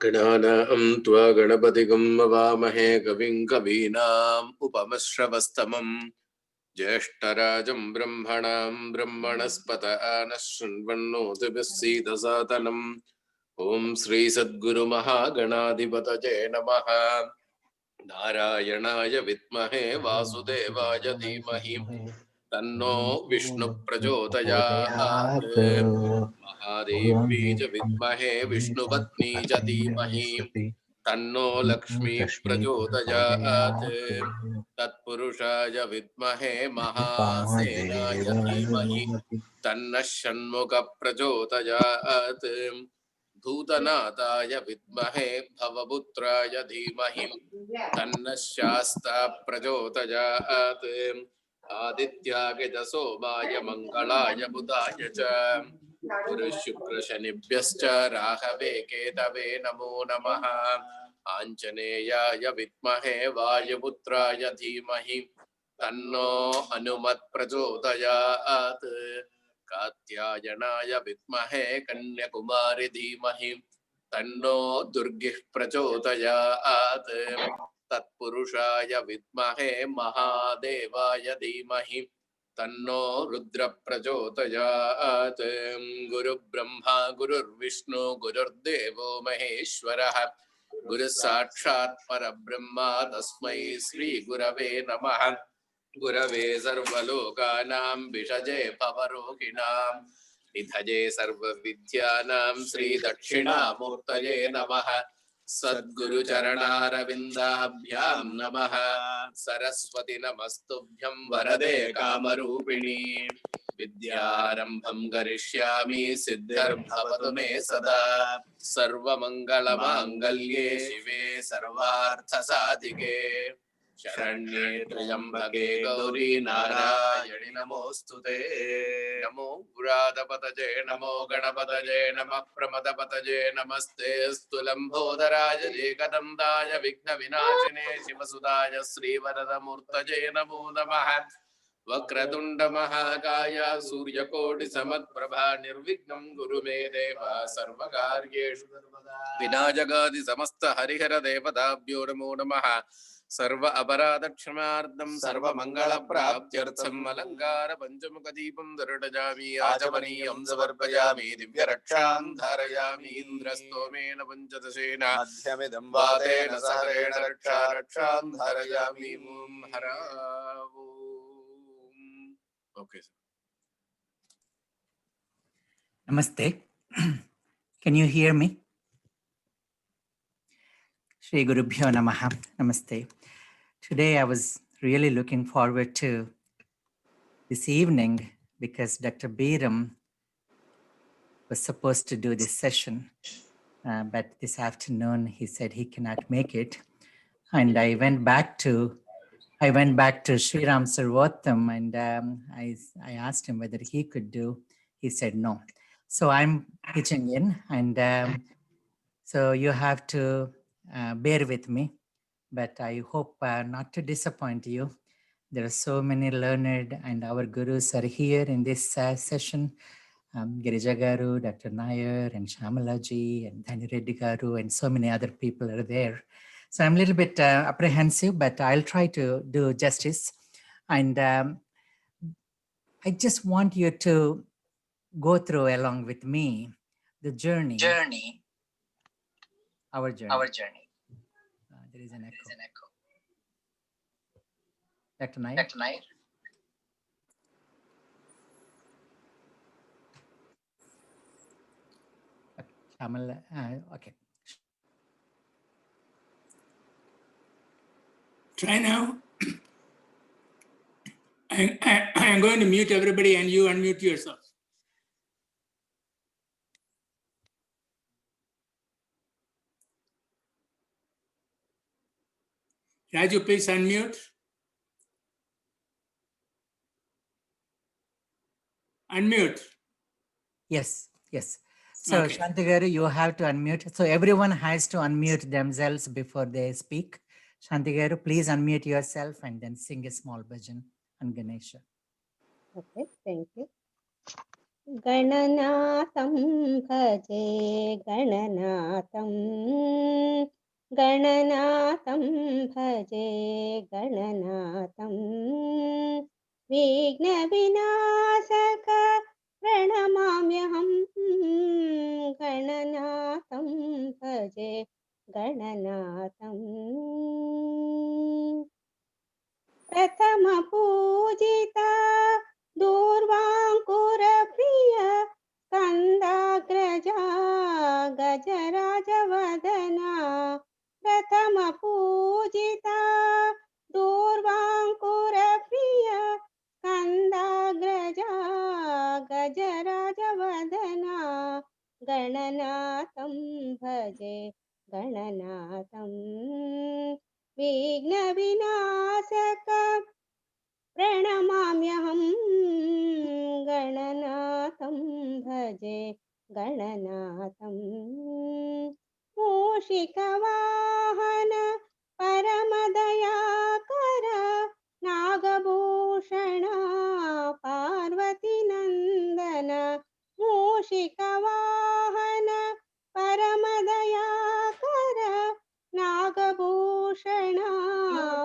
गणानां त्वा गणपतिगं वामहे कविं कवीनाम् उपमश्रवस्तमं ज्येष्ठराजं ब्रह्मणां ब्रह्मणस्पत नः शृण्वन्नोतिभिः सीदसादनम् ॐ श्री सद्गुरुमहागणाधिपतये नमः। नारायणाय विद्महे वासुदेवाय धीमहि तन्नो विष्णु प्रचोदयात्। महादेवी च विद्महे विष्णुपत्नी च धीमहि तन्नो लक्ष्मी प्रचोदयात्। तत्पुरुषाय विद्महे महासेनाय धीमहि तन्नः षण्मुख प्रचोदयात्। भूतनाथाय विद्महे भवपुत्राय धीमहि तन्नः शास्ता प्रचोदयात्। आदित्याय च सोमाय मंगलाय बुधाय च गुरुशुक्रशनिभ्यश्च राहवे केतवे नमो नमः। आञ्जनेयाय विद्महे वायुपुत्राय धीमहि तन्नो हनुमत् प्रचोदयात्। कात्यायनाय विद्महे कन्याकुमारी धीमहि तन्नो दुर्गिः प्रचोदयात्। तत्पुरुषाय विद्महे महादेवाय धीमहि तन्नो रुद्र प्रचोदयात्। गुरुब्रह्मा गुरुर्विष्णु गुरुर्देवो महेश्वरः गुरुसाक्षात् परब्रह्मा तस्मै श्री गुरवे नमः। गुरवे सर्वलोकानां विषजे भवरोगिणां निधये सर्वविद्यानां श्रीदक्षिणामूर्तये नमः। सद्गुरुचरणारविन्दाभ्यां नमः। सरस्वती नमस्तुभ्यं वरदे कामरूपिणी विद्यारम्भं करिष्यामि सिद्धिर्भवतु मे सदा। सर्वमङ्गलमाङ्गल्ये शिवे सर्वार्थसाधिके शरण्ये त्र्यम्बके गौरी नारायणि नमोऽस्तुते। नमो पुरातपतये नमो गणपतये नमः प्रमदपतये नमस्ते स्तुलम्भोदराय एकदन्ताय विघ्नविनाशिने शिवसुताय श्रीवरदमूर्तये नमो नमः। वक्रतुण्ड महाकाय सूर्यकोटिसमत्प्रभा निर्विघ्नं कुरु मे देव सर्वकार्येषु विनायकादि समस्त हरिहर देवताभ्यो नमो नमः। सर्व अपराध क्षमार्थं सर्व मंगल प्राप्त्यर्थं अलंकार पंचमुख दीपं दर्शयामि आचमनीयं समर्पयामि दिव्य रक्षां धारयामि इंद्रस्तोमेन पंचदशेन मध्यमिदं वातेन सहरेण रक्षा रक्षां धारयामि ओम हर okay Namaste. Can you hear me? Shri Gurubhyo Namaha. Namaste. Today I was really looking forward to this evening because Dr. Biram was supposed to do this session, but this afternoon he said he cannot make it. And I went back to Sri Ram Sarvottam and I asked him whether he could do. He said no. So I'm pitching in, and so you have to bear with me, but I hope not to disappoint you. There are so many learned and our gurus are here in this session. Girija Garu, Dr. Nair, and Shamalaji, and Dhani Reddy Garu, and so many other people are there. So I'm a little bit apprehensive, but I'll try to do justice. And I just want you to go through along with me the journey, our journey. There is an echo. Dr. Nair? Shamal, okay. Try now. I am going to mute everybody and you unmute yourself. Raju, please unmute. Unmute. Yes, yes. So Okay. Shantigaru, you have to unmute. So everyone has to unmute themselves before they speak. Shantigaru, please unmute yourself and then sing a small bhajan on Ganesha. Okay, thank you. गणनाथं भजे गणनाथं गणनाथं भजे गणनाथं विघ्नविनाशक प्रणमाम्यहं गणनाथं भजे गणनाथं प्रथम पूजिता दूर्वाङ्कुरप्रिय स्कन्दाग्रजा गजराजवदना प्रथम पूजिता दूर्वाङ्कुरप्रिय स्कन्दाग्रजा गजराजवदना गणनाथं भजे गणनाथं विघ्नविनाशक प्रणमाम्यहं गणनाथं भजे गणनाथं मूषिकवाहन परमदयाकर नागभूषण पार्वतीनन्दन मूषिकवाहन परमदयाकर नागभूषण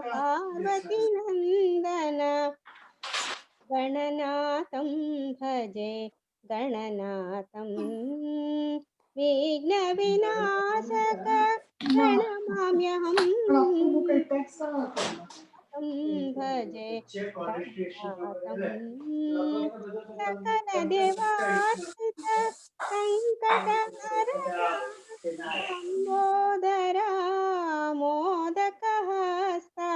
पार्वतीनन्दन गणनाथं भजे गणनाथं विघ्नविनाशक प्रणमाम्यहं भजे गणनाथं सकलदेवाश्रित सङ्कटहरणा लम्बोदरा मोदकहस्ता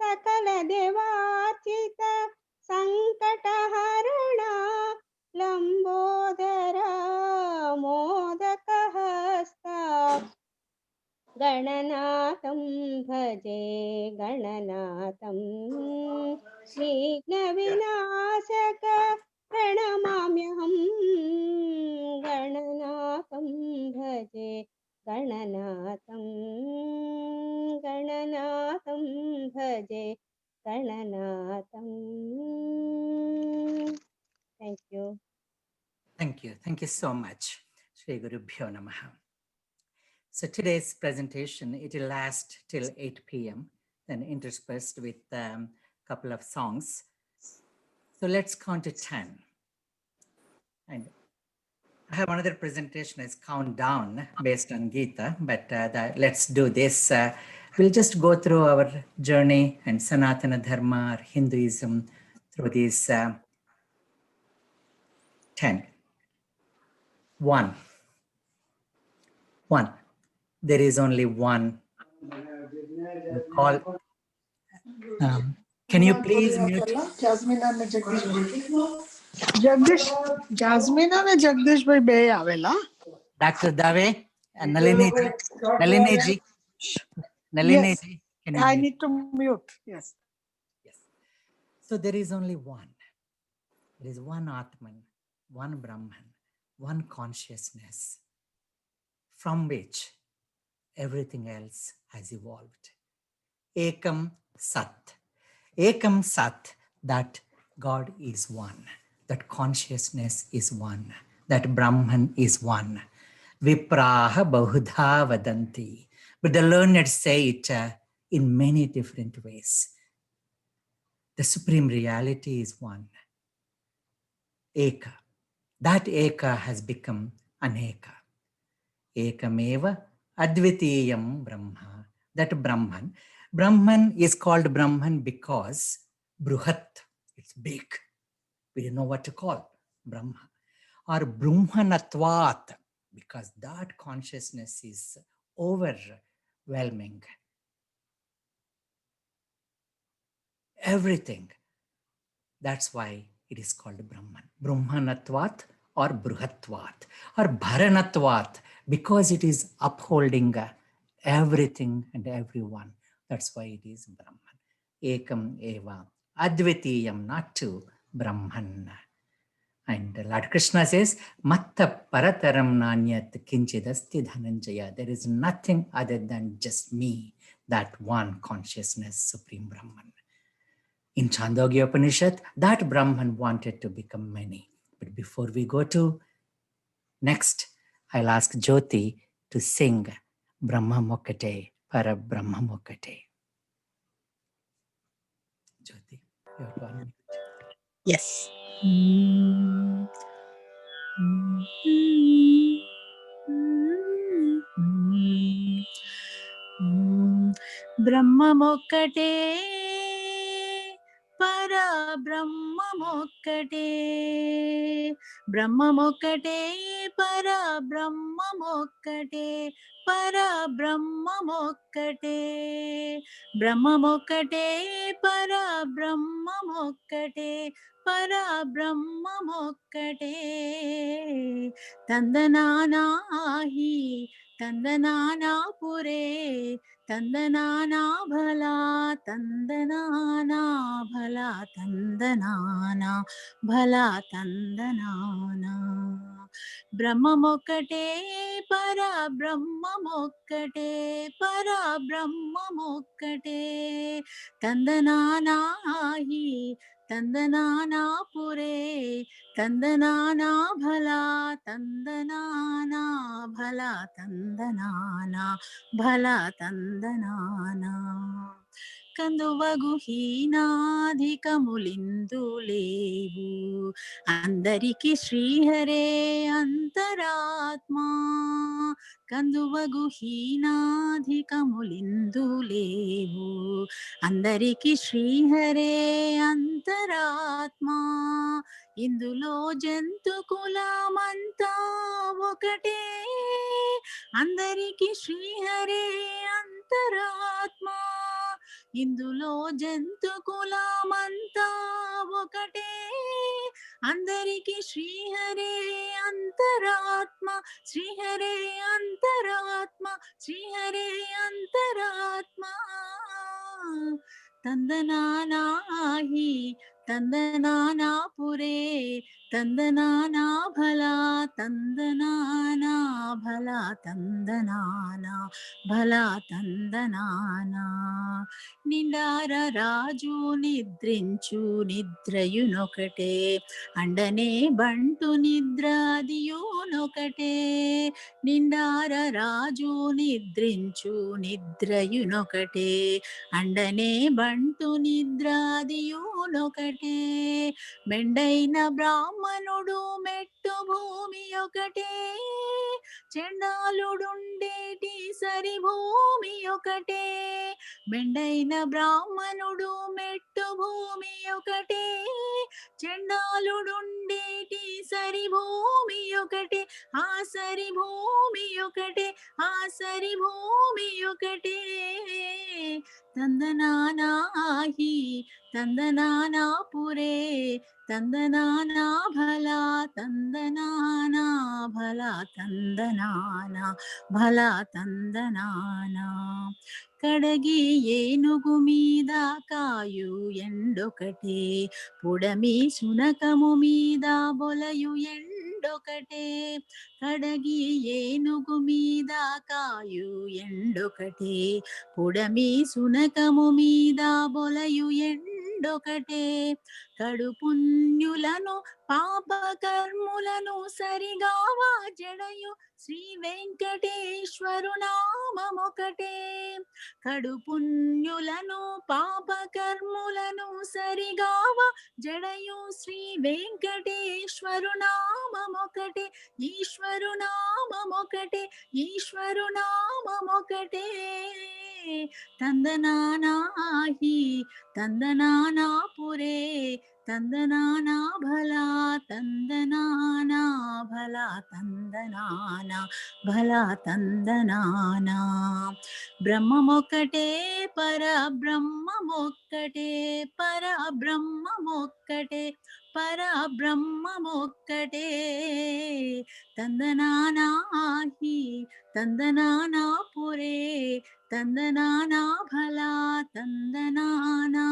सकलदेवार्चित सङ्कटहरणा लम्बोदरा मोदकहस्ता गणनाथं भजे गणनाथं विघ्नविनाशक प्रणमाम्यहं गणनाथं भजे गणनाथं गणनाथं भजे गणनाथं Thank you. Thank you. Thank you so much. Shri Gurubhyo Namaha. So today's presentation, it will last till 8 p.m. then interspersed with a couple of songs. So let's count to 10. And I have another presentation as countdown based on Gita, but let's do this. We'll just go through our journey and Sanatana Dharma or Hinduism through these 10. One. There is only one. Call. Can you please mute? Jasmine and Jagdish bhai be avela. Dr. Dave and Nalini ji. Yes, Can you I mute? need to mute. Yes. Yes. So there is only one. There is one Atman, one Brahman, one consciousness from which everything else has evolved. Ekam Sat. Ekam Sat, that God is one, that consciousness is one, that Brahman is one. Vipraha Bahudha Vadanti. but the learned say it in many different ways. The supreme reality is one, Eka. That Eka has become Aneka. Ekameva Advitiyam Brahma. That Brahman is called Brahman because Bruhat, it's big. We don't know what to call Brahma. Or Brahmanatvat, because that consciousness is overwhelming. Everything. That's why it is called Brahman. Brahmanatvat or Bruhatvat or Bharanatvat, because it is upholding everything and everyone. That's why it is Brahman. Ekam eva Advitiyam, not two, Brahman. And Lord Krishna says, Matta parataram nanyat kinchidasti dhananjaya. There is nothing other than just me, that one consciousness, Supreme Brahman. In Chandogya Upanishad, that Brahman wanted to become many. But before we go to next, I'll ask Jyoti to sing Brahma Mokate, Para Brahma Mokate. Jyoti, you have to unmute. Yes. బ్రహ్మమొక్కటే పరబ్రహ్మమొక్కటే బ్రహ్మమొక్కటే పరబ్రహ్మమొక్కటే పరబ్రహ్మమొక్కటే బ్రహ్మమొక్కటే పరబ్రహ్మమొక్కటే పరబ్రహ్మమొక్కటే తందనానాహి తందనానా పురే తందనానా భలా తందనానా భలా తందనానా భలా తందనానా బ్రహ్మమొక్కటే పరబ్రహ్మమొక్కటే పరబ్రహ్మమొక్కటే తందనానాహి తందనానా పురే తందనానా భలా తందనానా భలా తందనానా భలా తందనానా కందువగు హీనాధికములిందు లేవు అందరికి శ్రీహరే అంతరాత్మా కందువగు హీనాధికములిందు లేవు అందరికి శ్రీహరే అంతరాత్మా ఇందులో జంతు కులమంతా ఒకటే అందరికి శ్రీహరే అంతరాత్మా ఇందులో జంతు కులమంతా ఒకటే అందరికి శ్రీహరే అంతరాత్మ శ్రీహరే అంతరాత్మ శ్రీహరే అంతరాత్మ తందనానాహి తందనానా పురే తందనానా భలా తందనానా భలా తందనానా భలా తందనానా నిండార రాజు నిద్రించు నిద్రయునొకటే అండనే బంటు నిద్ర అదియునొకటే నిండార రాజు నిద్రించు నిద్రయునొకటే అండనే బంటు నిద్ర అదియునొకటే మెండైన బ్రాహ్మణుడు మెట్టు భూమి ఒకటే చండాలుడుండేటి సరి భూమి ఒకటే మెండైన బ్రాహ్మణుడు మెట్టు భూమి ఒకటే చండాలుడుండేటి సరి భూమి ఒకటే ఆ సరి భూమి ఒకటే ఆ సరి భూమి ఒకటే తందనానాహి తందనానా పురే తందనానా భలా తందనానా భలా తందనానా భలా తందనానా కడగి ఏనుగు మీద కాయు ఎండొకటే పుడమి శునకము మీద బొలయు ఎండొకటే కడగి ఏనుగు మీద కాయు ఎండొకటే పుడమి శునకము మీద బొలయు ఎండొకటే కడు పుణ్యులను పాపకర్ముల కర్ములను సరిగావా జడయు శ్రీ వెంకటేశ్వరు నామమొకటే. కడు పుణ్యులను పాప కర్ములను సరిగావా జడయు శ్రీ వెంకటేశ్వరు నామమొకటే. ఈశ్వరు నామమొకటే, ఈశ్వరు నామమొకటే. తందనానాహి తందనానా పురే, తందనానా భలా తందనానా భలా తందనానా భలా తందనానా. బ్రహ్మమొక్కటే పరబ్రహ్మమొక్కటే, పరబ్రహ్మమొక్కటే, పరబ్రహ్మమొక్కటే. తందనానాహి తందనానా పురే, తందనానా భలా తందనానా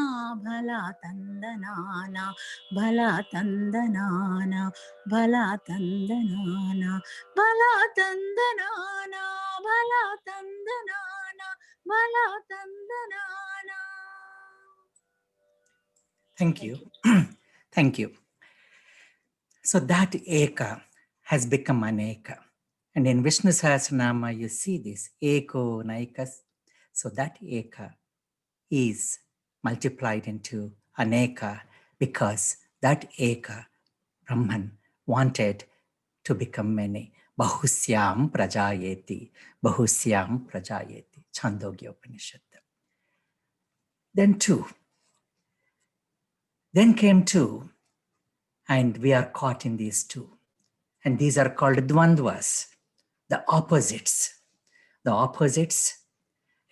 భలా తందనానా భలా తందనానా భలా తందనానా భలా తందనానా భలా తందనానా భలా తందనానా. Thank you. Thank you. So that Eka has become Aneka. And in Vishnu Sahasranama, you see this Eko Naikas. So that Eka is multiplied into Aneka because that Eka, Brahman, wanted to become many. Bahusyam prajayeti. Bahusyam prajayeti. Chandogya Upanishad. Then two. Then came two. And we are caught in these two. And these are called dvandvas, the opposites. The opposites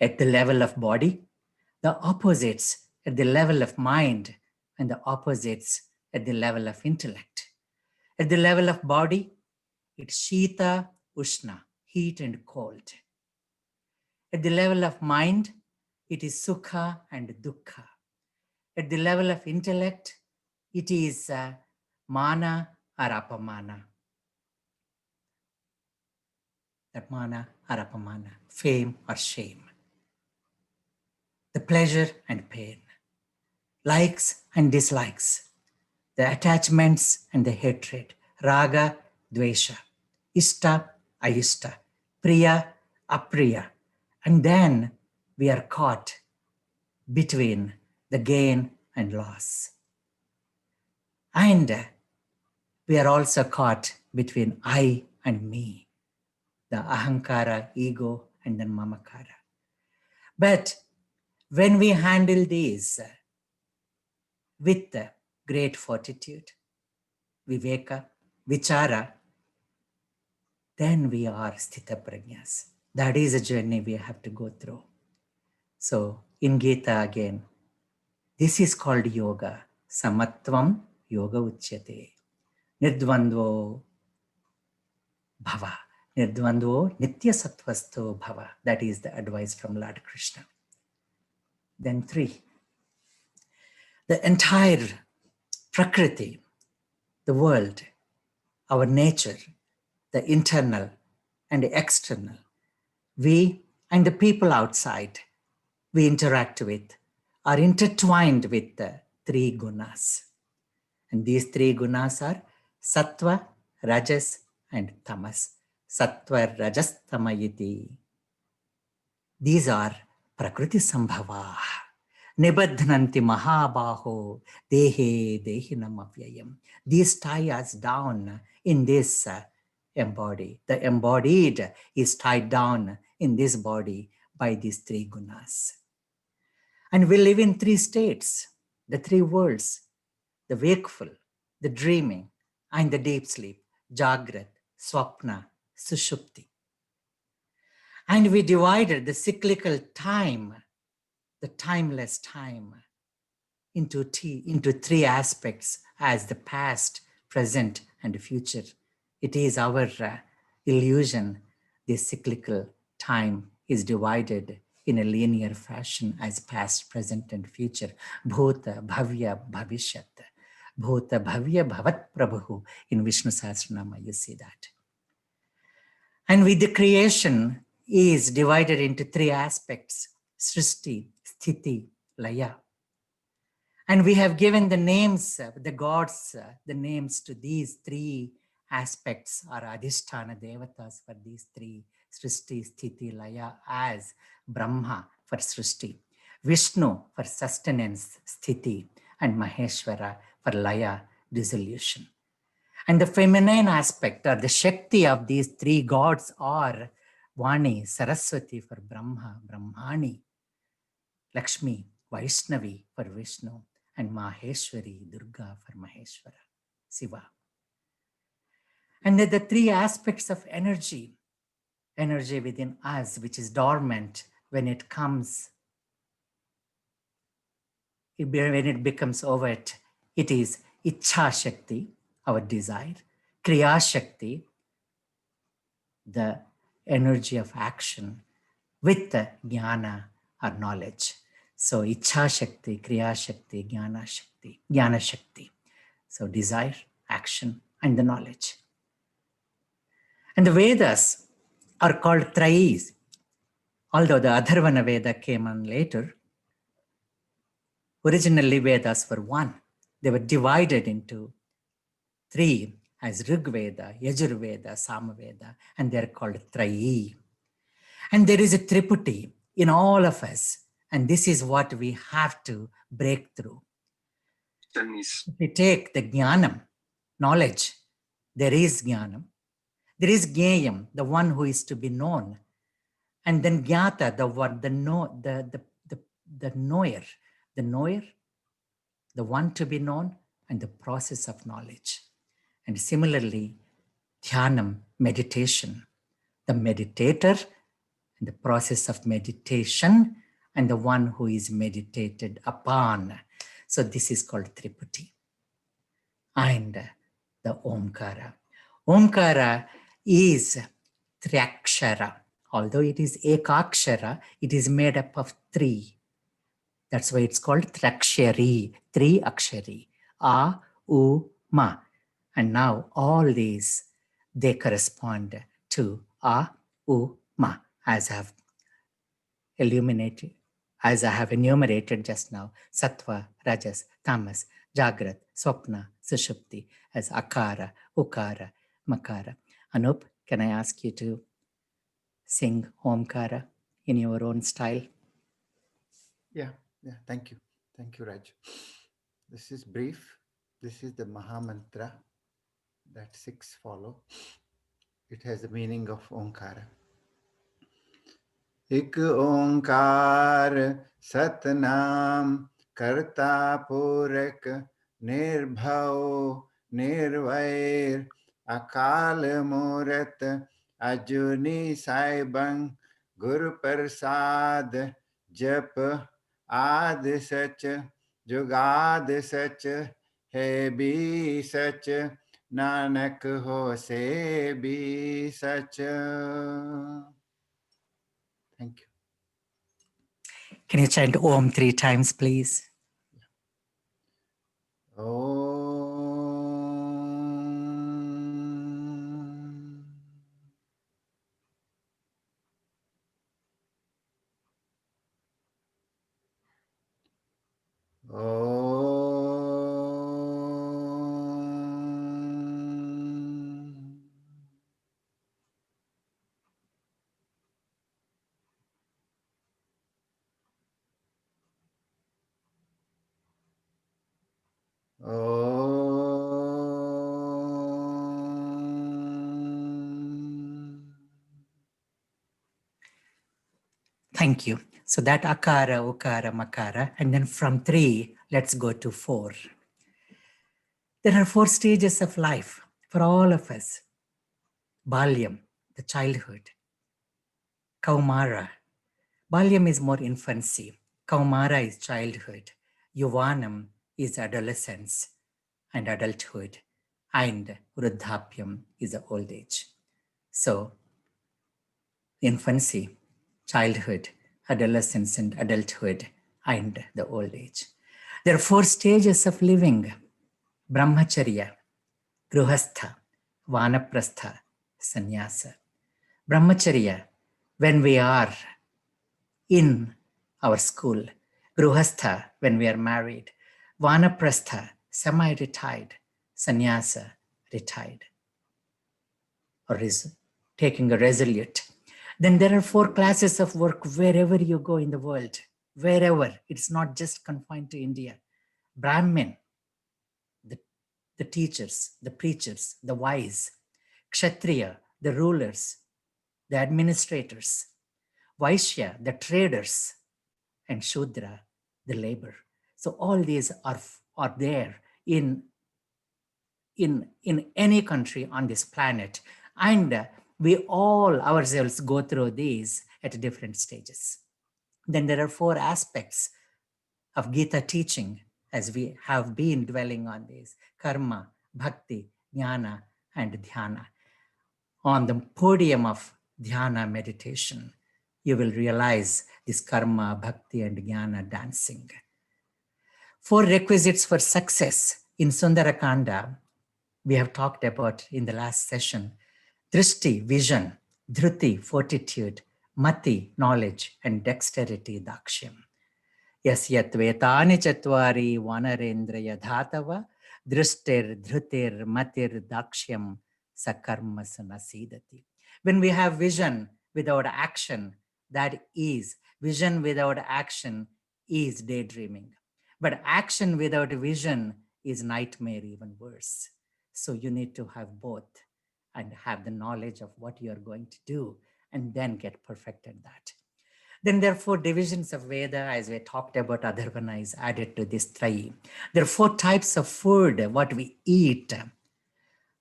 at the level of body, the opposites at the level of mind, and the opposites at the level of intellect. At the level of body, it's Shita, Ushna, heat and cold. At the level of mind, it is Sukha and Dukkha. At the level of intellect, it is Mana or Apamana. That mana or apamana, fame or shame, the pleasure and pain, likes and dislikes, the attachments and the hatred, raga, dvesha, ishta, ayishta, priya, apriya. And then we are caught between the gain and loss. And we are also caught between I and me, the ahankara, ego, and then mamakara. But when we handle these with great fortitude, viveka, vichara, then we are sthita prajnas. That is a journey we have to go through. So in Gita again, this is called yoga. Samatvam yoga uchyate. Nirdvandvo bhava. Nirdvandvo nitya sattvasto bhava. That is the advice from Lord Krishna. Then three. The entire Prakriti, the world, our nature, the internal and the external, we and the people outside we interact with are intertwined with the three gunas. And these three gunas are sattva, rajas, and tamas. Sattva, rajas, tamayiti. These are Prakriti Sambhava. Nibadhananti mahabaho dehe dehinam avyayam. These tie us down in this embody. The embodied is tied down in this body by these three gunas. And we live in three states, the three worlds, the wakeful, the dreaming, and the deep sleep, Jagrat, Swapna, Sushupti. And we divided the cyclical time, the timeless time, into three aspects as the past, present, and future. It is our illusion. This cyclical time is divided in a linear fashion as past, present, and future. Bhuta, bhavya, bhavishyat. Bhuta, bhavya, bhavat prabhu. In Vishnu Sahasranama, you see that. And with the creation is divided into three aspects: Srishti, Sthiti, Laya. And we have given the names, the gods, the names to these three aspects or Adhisthana Devatas for these three, Srishti, Sthiti, Laya, as Brahma for Srishti, Vishnu for sustenance, Sthiti, and Maheshwara for Laya, dissolution. And the feminine aspect or the Shakti of these three gods are Vani, Saraswati for Brahma, Brahmani, Lakshmi, Vaishnavi for Vishnu, and Maheshwari, Durga for Maheshwara, Siva. And the three aspects of energy within us, which is dormant when it comes, when it becomes overt, it is Ichha Shakti, our desire, Kriya Shakti, the energy of action, with the Jnana or knowledge. So Ichha Shakti, Kriya Shakti, Jnana Shakti. So desire, action, and the knowledge. And the Vedas are called Trayis. Although the Atharvana Veda came on later, originally Vedas were one. They were divided into three as Rig Veda, Yajur Veda, Sama Veda, and they're called Trayi. And there is a triputi in all of us. And this is what we have to break through. If we take the Jnanam, knowledge, there is Jnanam. There is Jnayam, the one who is to be known. And then Jnata, the one, the knower, the one to be known, and the process of knowledge. And similarly, Dhyanam, meditation, the meditator, and the process of meditation, and the one who is meditated upon. So this is called Triputi. And the Omkara. Omkara is Triakshara. Although it is Ekakshara, it is made up of three. That's why it's called Trakshari, three Akshari. A, U, Ma. And now all these, they correspond to A, U, Ma, as I have illuminated, as I have enumerated just now, Sattva, Rajas, Tamas, Jagrat, Swapna, Sushupti, as Akara, Ukara, Makara. Anup, can I ask you to sing Omkara in your own style? Yeah, thank you. Thank you, Raj. This is brief. This is the Maha Mantra that 6 follow. It has the meaning of Omkara. Ik Omkar Satnam Karta Purak Nirbhau Nirvair Akal Murat Ajuni Saibang Guru Prasad Jap Ad Sach Jugad Sach Hai Bhi Sach Nanak Ho Se Bhi Sach. Thank you. Can you chant Om 3 times, please? Om. Om. Om. Thank you. So that Akara, Ukara, Makara, and then from 3, let's go to 4. There are 4 stages of life for all of us. Balyam, the childhood. Kaumara. Balyam is more infancy. Kaumara is childhood. Yuvanam is adolescence and adulthood. And Vruddhapyam is the old age. So, infancy, childhood, adolescence and adulthood, and the old age. There are 4 stages of living. Brahmacharya, Gruhastha, Vanaprastha, Sannyasa. Brahmacharya, when we are in our school. Gruhastha, when we are married. Vanaprastha, semi-retired. Sannyasa, retired. or is taking a resolute. Then there are 4 classes of work wherever you go in the world, wherever. It's not just confined to India. Brahmin, the teachers, the preachers, the wise. Kshatriya, the rulers, the administrators. Vaishya, the traders. And Shudra, the labor. So all these are there in any country on this planet. And we all ourselves go through these at different stages. Then there are 4 aspects of Gita teaching, as we have been dwelling on these: karma, bhakti, jnana, and dhyana. On the podium of dhyana meditation, you will realize this karma, bhakti, and jnana dancing. 4 requisites for success in Sundarakanda we have talked about in the last session: drishti, vision; dhruti, fortitude; mati, knowledge; and dexterity, dakshyam. Yasyat vetani chatvari vanarendriya dhatava drishtir dhrutir matir dakshyam sakarma sanasidati. When we have vision without action, that is, vision without action is daydreaming. But action without vision is nightmare, even worse. So you need to have both and have the knowledge of what you are going to do and then get perfect at that. Then there are 4 divisions of Veda, as we talked about. Adharvana is added to this Trayi. There are 4 types of food, what we eat.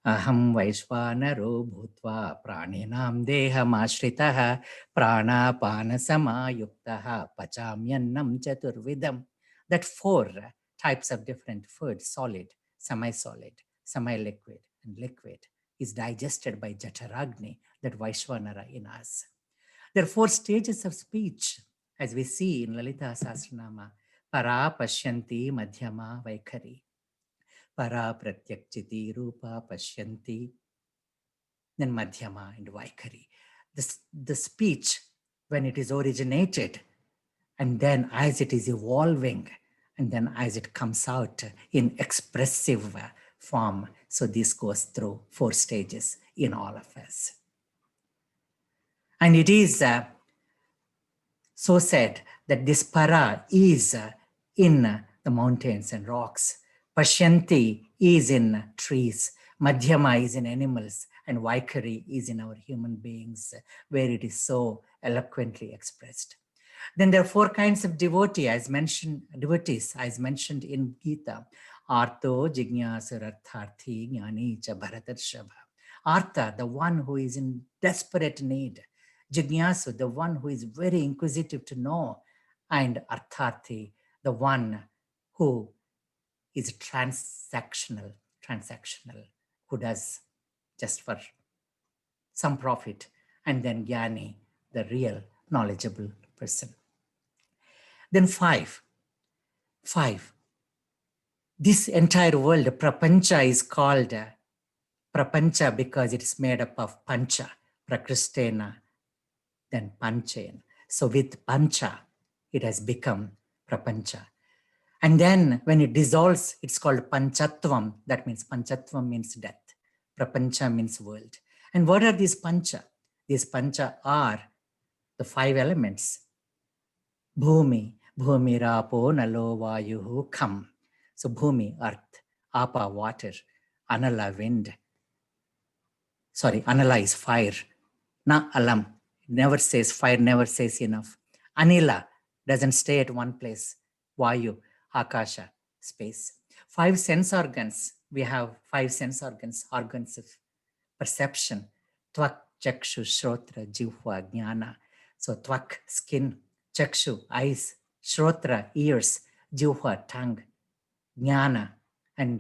Aham Vaishvanaro Bhutva Praninam Deham Ashritaha Pranapana Samayuktaha Pachamyannam Chaturvidam. That 4 types of different food: solid, semi-solid, semi-liquid, and liquid, is digested by Jataragni, that Vaishvanara in us. There are 4 stages of speech, as we see in Lalita Sahasranama: Para, Pashyanti, Madhyama, Vaikhari. Para, Pratyakchiti, Rupa, Pashyanti, then Madhyama and Vaikhari. The speech, when it is originated, and then as it is evolving, and then as it comes out in expressive form. So this goes through 4 stages in all of us. And it is so said that this para is in the mountains and rocks. Pashyanti is in trees. Madhyama is in animals. And Vaikhari is in our human beings, where it is so eloquently expressed. Then there are 4 kinds of devotees, as mentioned in Gita: Artho, Jignasur, Artharthi, Jnani, cha Bharatarshava. Artha, the one who is in desperate need; Jignasu, the one who is very inquisitive to know; and Artharthi, the one who is transactional, who does just for some profit; and then Jnani, the real knowledgeable person. Then 5. This entire world, Prapancha, is called Prapancha because it is made up of Pancha, Prakristena, then Panchen. So with Pancha, it has become Prapancha. And then when it dissolves, it's called Panchatvam. That means Panchatvam means death. Prapancha means world. And what are these Pancha? These Pancha are the 5 elements. Bhumi, Bhumi, Rapo, Nalo, Vayuhu, Kham. So Bhumi, earth; Apa, water; Anala, wind. Sorry, Anala is fire. Na alam, never says, fire never says enough. Anila doesn't stay at one place. Vayu, Akasha, space. 5 sense organs. We have 5 sense organs of perception: Tvak, Chakshu, Shrotra, Jihva, Jnana. So Tvak, skin; Chakshu, eyes; Shrotra, ears; Jihva, tongue; Jnana, and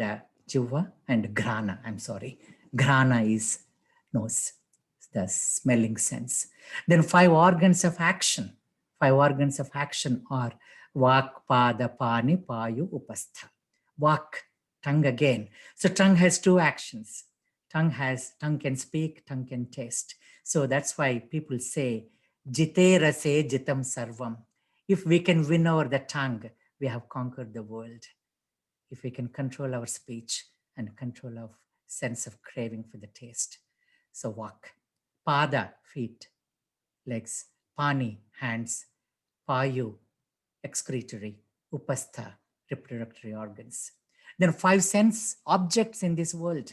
Jihva, and Grana. Grana is nose, the smelling sense. Then 5 organs of action. 5 organs of action are Vak, Pada, Pani, Payu, Upastha. Vak, tongue again. So tongue has 2 actions. Tongue can speak, tongue can taste. So that's why people say, Jite rase jitam sarvam. If we can win over the tongue, we have conquered the world. If we can control our speech and control our sense of craving for the taste. so walk. Pada, feet, legs. Pani, hands. Payu, excretory. Upastha, reproductory organs. There are 5 sense objects in this world.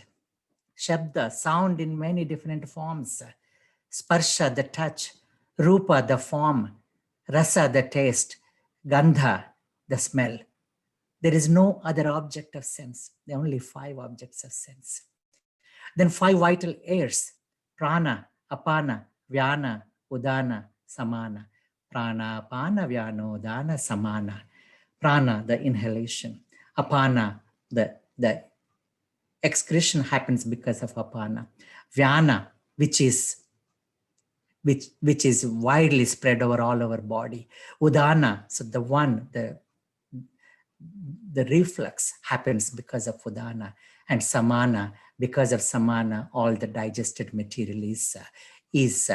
Shabda, sound in many different forms. Sparsha, the touch. Rupa, the form. Rasa, the taste. Gandha, the smell. There is no other object of sense. There are only 5 objects of sense. Then 5 vital airs. Prana, apana, vyana, udana, samana. Prana, apana, vyana, udana, samana. Prana, the inhalation. Apana, the excretion happens because of apana. Vyana, which is widely spread over all our body. Udana, so the reflux happens because of udana. And samana, because of samana, all the digested material is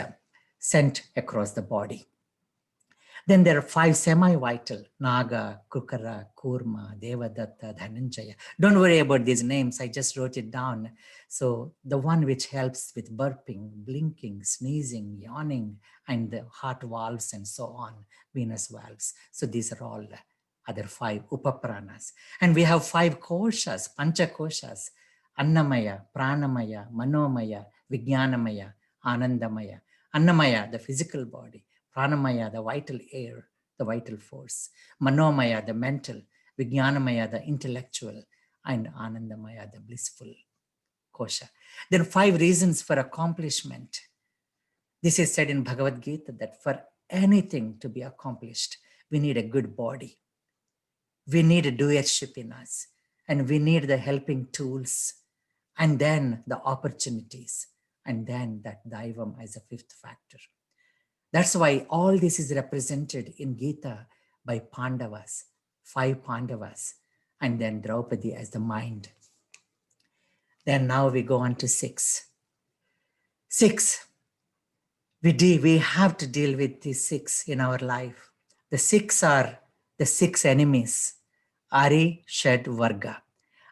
sent across the body. Then there are 5 semi-vital, Naga, Kukara, Kurma, Devadatta, Dhananjaya. Don't worry about these names, I just wrote it down. So the one which helps with burping, blinking, sneezing, yawning, and the heart valves and so on, venous valves. So these are all other 5 upapranas. And we have 5 koshas, pancha koshas, Annamaya, Pranamaya, Manomaya, Vijnanamaya, Anandamaya. Annamaya, the physical body. Pranamaya, the vital air, the vital force. Manomaya, the mental. Vijnanamaya, the intellectual. And Anandamaya, the blissful kosha. There are 5 reasons for accomplishment. This is said in Bhagavad Gita that for anything to be accomplished, we need a good body. We need a doership in us. And we need the helping tools. And then the opportunities. And then that Daivam as a 5th factor. That's why all this is represented in Gita by Pandavas, 5 Pandavas, and then Draupadi as the mind. Then now we go on to 6. 6, we have to deal with these 6 in our life. The 6 are the 6 enemies. Ari, Shat, Varga.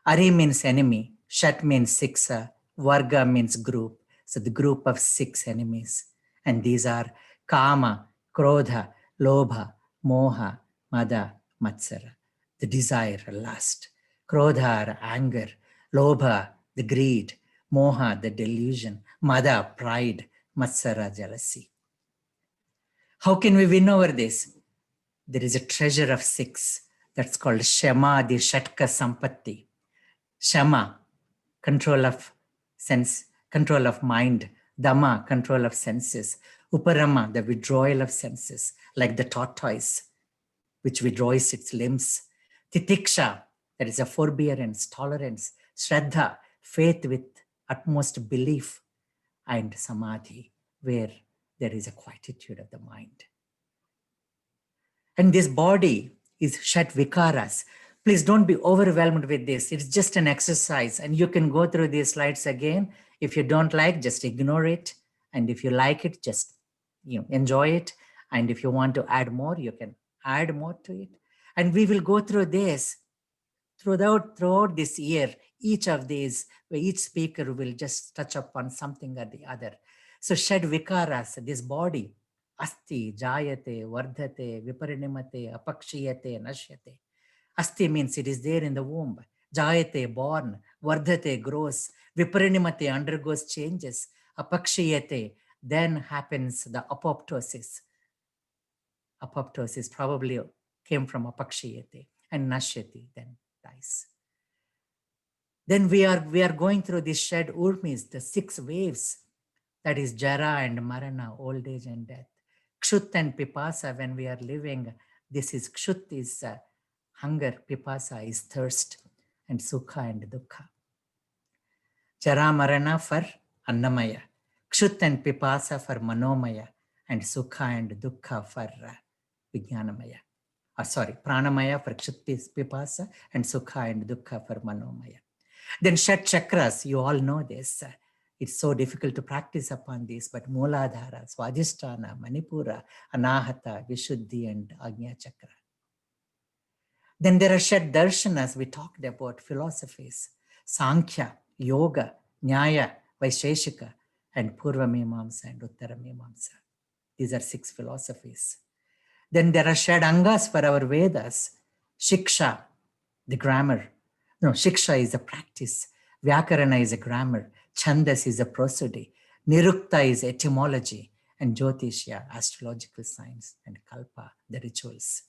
Ari means enemy, Shat means 6, Varga means group. So the group of 6 enemies. And these are Kama, Krodha, Lobha, Moha, Mada, Matsara. The desire, lust. Krodha, anger. Lobha, the greed. Moha, the delusion. Mada, pride. Matsara, jealousy. How can we win over this? There is a treasure of 6 that's called Shama, the Shatka Sampatti. Shama, control of sense, control of mind. Dhamma, control of senses. Uparama, the withdrawal of senses, like the tortoise, which withdraws its limbs. Titiksha, that is a forbearance, tolerance. Shraddha, faith with utmost belief. And Samadhi, where there is a quietude of the mind. And this body is Shat Vikaras. Please don't be overwhelmed with this. It's just an exercise, and you can go through these slides again. If you don't like, just ignore it. And if you like it, just enjoy it. And if you want to add more, you can add more to it. And we will go through this throughout this year. Each of these, where each speaker will just touch upon something or the other. So Shat Vikaras, this body, Asti, Jayate, Vardhate, Viparinimate, Apakshiyate, Nashyate. Asti means it is there in the womb. Jayate, born. Vardhate, grows. Viparinimate, undergoes changes. Apakshiyate, then happens the apoptosis. Apoptosis probably came from apakshiyate. And nashyati, then dies. Then we are going through this shed urmis, the 6 waves. That is Jara and Marana, old age and death. Kshut and Pipasa, when we are living, this is Kshut is hunger, Pipasa is thirst, and Sukha and Dukkha. Jara Marana for Annamaya. Kshut and Pipasa for Manomaya, and Sukha and Dukkha for Vijnanamaya. Pranamaya for Kshut Pipasa, and Sukha and Dukkha for Manomaya. Then Shat Chakras, you all know this. It's so difficult to practice upon this, but Mooladhara, Swadhisthana, Manipura, Anahata, Vishuddhi, and Agnya Chakra. Then there are Shat Darshanas, we talked about philosophies. Sankhya, Yoga, Nyaya, Vaisheshika, and Purva Mimamsa and Uttara Mimamsa. These are 6 philosophies. Then there are Shadangas for our Vedas. Shiksha, the grammar. No, Shiksha is a practice. Vyakarana is a grammar. Chandas is a prosody. Nirukta is etymology. And Jyotishya, astrological science. And Kalpa, the rituals.